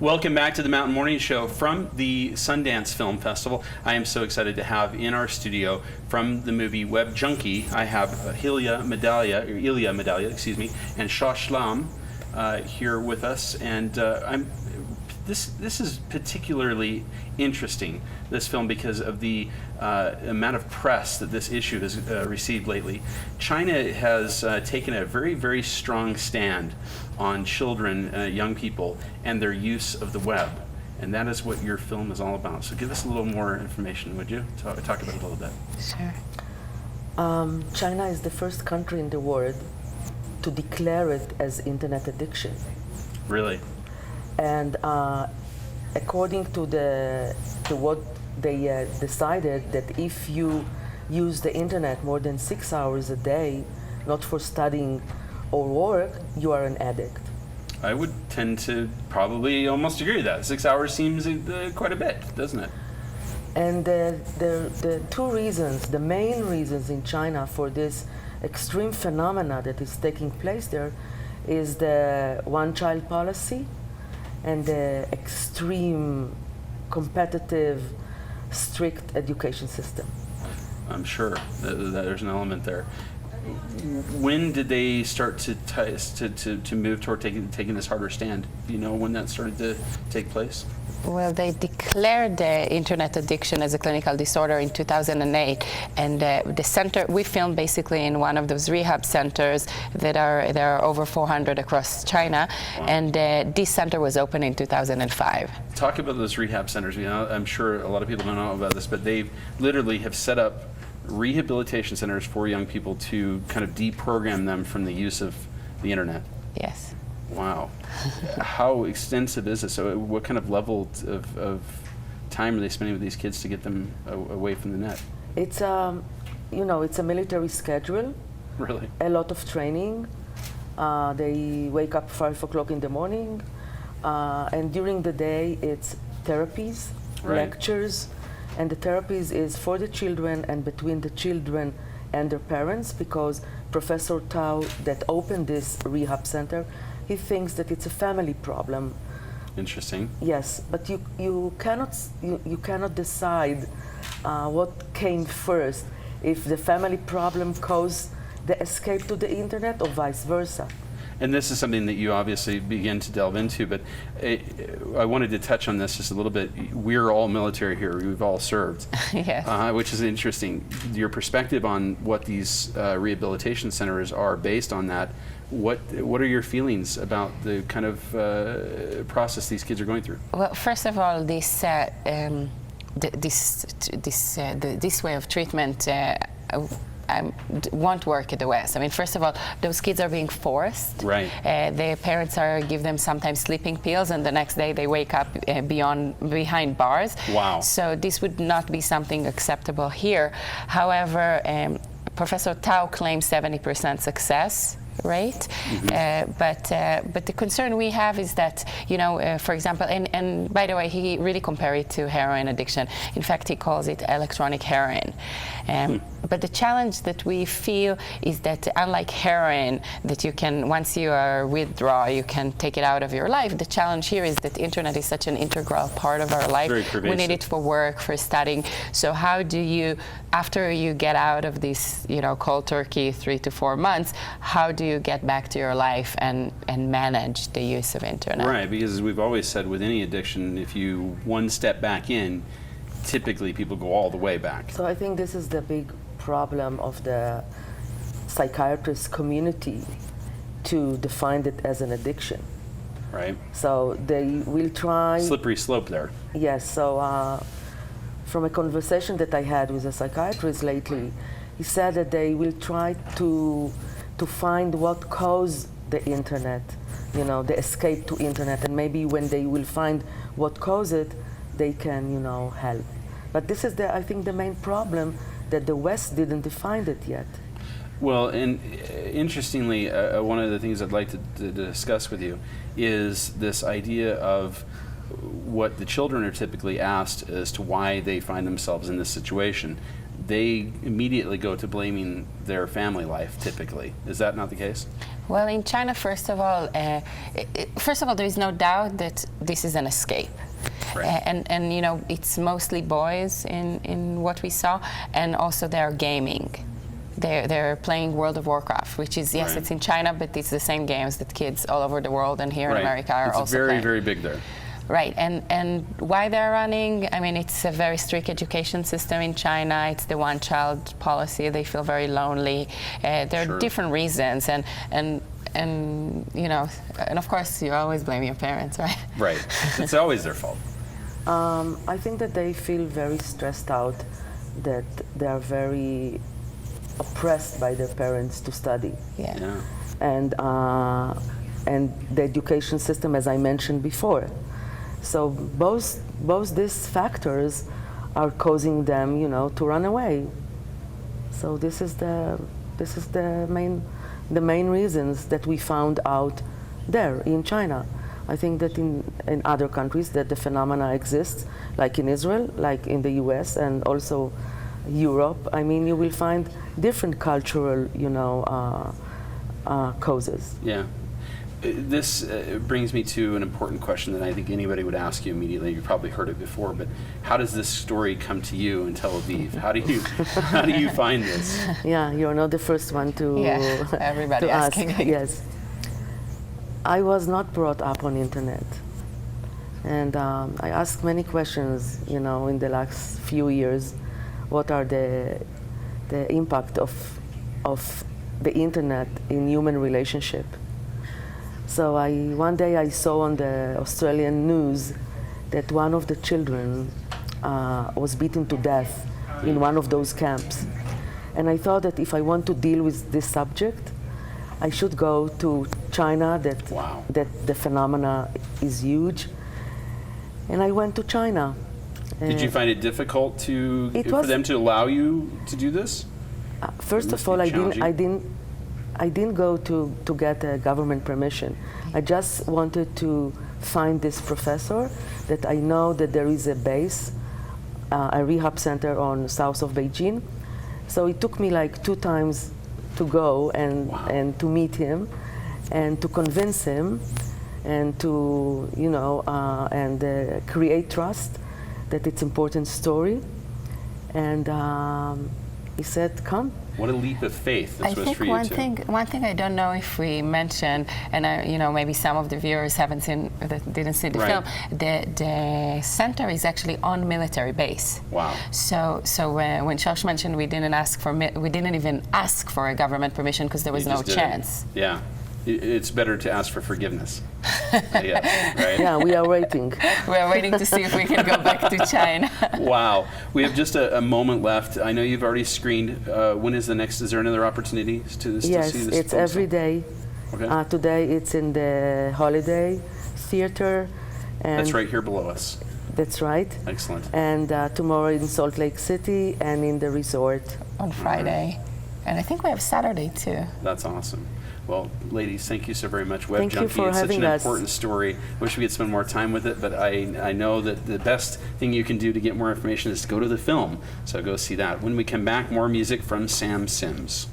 Welcome back to the Mountain Morning Show from the Sundance Film Festival. I am so excited to have in our studio from the movie Web Junkie, I have Ilya Medalya, and Shah Shlam here with us. And this is particularly interesting, this film, because of the amount of press that this issue has received lately. China has taken a very, very strong stand on children, young people, and their use of the web. And that is what your film is all about. So give us a little more information, would you? Talk about it a little bit. Sure. China is the first country in the world to declare it as internet addiction. Really? And according to what they decided, that if you use the internet more than 6 hours a day, not for studying or work, you are an addict. I would tend to probably almost agree with that. 6 hours seems quite a bit, doesn't it? And the two reasons, the main reasons in China for this extreme phenomena that is taking place there is the one-child policy and the extreme competitive, strict education system. I'm sure that there's an element there. When did they start to move toward taking this harder stand? Do you know when that started to take place? Well, they declared the internet addiction as a clinical disorder in 2008, and the center we filmed basically in one of those rehab centers there are over 400 across China. Wow. And this center was opened in 2005. Talk about those rehab centers. You know, I'm sure a lot of people don't know about this, but they literally have set up rehabilitation centers for young people to kind of deprogram them from the use of the internet. Yes. Wow. How extensive is this? So what kind of level of time are they spending with these kids to get them away from the net? It's it's a military schedule. Really? A lot of training. They wake up 5 o'clock in the morning, and during the day it's therapies, right, lectures, and the therapies is for the children and between the children and their parents, because Professor Tao that opened this rehab center, he thinks that it's a family problem. Interesting. Yes, but you cannot decide what came first, if the family problem caused the escape to the internet or vice versa. And this is something that you obviously begin to delve into, but I wanted to touch on this just a little bit. We're all military here. We've all served, yes. Which is interesting. Your perspective on what these rehabilitation centers are based on that. What are your feelings about the kind of process these kids are going through? Well, first of all, this way of treatment won't work in the West. I mean, first of all, those kids are being forced. Right. Their parents give them sometimes sleeping pills, and the next day they wake up behind bars. Wow. So this would not be something acceptable here. However, Professor Tao claims 70% success rate, but the concern we have is that, for example, and by the way, he really compared it to heroin addiction. In fact, he calls it electronic heroin. But the challenge that we feel is that, unlike heroin, that you can, once you are withdraw, you can take it out of your life. The challenge here is that the internet is such an integral part of our life. Very pervasive. We need it for work, for studying. So how do you, after you get out of this, cold turkey 3 to 4 months, how do you get back to your life and manage the use of internet? Right, because as we've always said, with any addiction, if you one step back in, typically people go all the way back. So I think this is the big problem of the psychiatrist community, to define it as an addiction. Right. So they will try... Slippery slope there. Yes, so from a conversation that I had with a psychiatrist lately, he said that they will try to find what caused the internet, the escape to internet, and maybe when they will find what caused it, they can, help. But this is I think the main problem, that the West didn't define it yet. Well, and interestingly, one of the things I'd like to discuss with you is this idea of what the children are typically asked as to why they find themselves in this situation. They immediately go to blaming their family life, typically. Is that not the case? Well, in China, first of all, there is no doubt that this is an escape. Right. And you know, it's mostly boys in what we saw, and also they're gaming. They're playing World of Warcraft, which is, yes, Right. it's in China, but it's the same games that kids all over the world and here in Right. America are it's also very, playing. very big there. Right, and why they're running, I mean, it's a very strict education system in China. It's the one-child policy. They feel very lonely. There Sure. are different reasons, and you know, and of course, you always blame your parents, right? Right. It's always their fault. I think that they feel very stressed out, that they are very oppressed by their parents to study. Yeah. Yeah. And the education system, as I mentioned before. So both these factors are causing them, you know, to run away. So this is the main reasons that we found out there in China. I think that in other countries that the phenomena exists, like in Israel, like in the US, and also Europe. I mean, you will find different cultural, you know, causes. Yeah. This brings me to an important question that I think anybody would ask you immediately. You've probably heard it before, but how does this story come to you in Tel Aviv? How do you find this? Yeah, you're not the first one to Yeah, everybody to ask. asking. Yes, I was not brought up on internet, and I asked many questions. You know, in the last few years, what are the impact of the internet in human relationship? So one day I saw on the Australian news that one of the children was beaten to death in one of those camps. And I thought that if I want to deal with this subject, I should go to China, Wow. that the phenomena is huge. And I went to China. Did you find it difficult It for was- them to allow you to do this? First It must of all, be I didn't go to get a government permission. I just wanted to find this professor that I know that there is a base, a rehab center on south of Beijing. So it took me like 2 times to go and to meet him and to convince him and to, you know, create trust that it's important story. And he said, come. What a leap of faith this I was think for you one thing I don't know if we mentioned, and you know, maybe some of the viewers didn't see the Right. film. The center is actually on military base. Wow. So when Shosh mentioned we didn't even ask for a government permission because there was You no just did it. chance. Yeah. It's better to ask for forgiveness. Yeah, right? Yeah, we are waiting. We are waiting to see if we can go back to China. Wow. We have just a moment left. I know you've already screened. When is the next? Is there another opportunity to Yes, see this? it's film? every day. Okay. Today it's in the Holiday Theater. And That's right here below us. That's right. Excellent. And tomorrow in Salt Lake City and in the resort. On Friday. And I think we have Saturday too. That's awesome. Well, ladies, thank you so very much. Web Thank you Junkie, for it's such having an us. important story. Wish we could spend more time with it, but I know that the best thing you can do to get more information is to go to the film. So go see that. When we come back, more music from Sam Sims.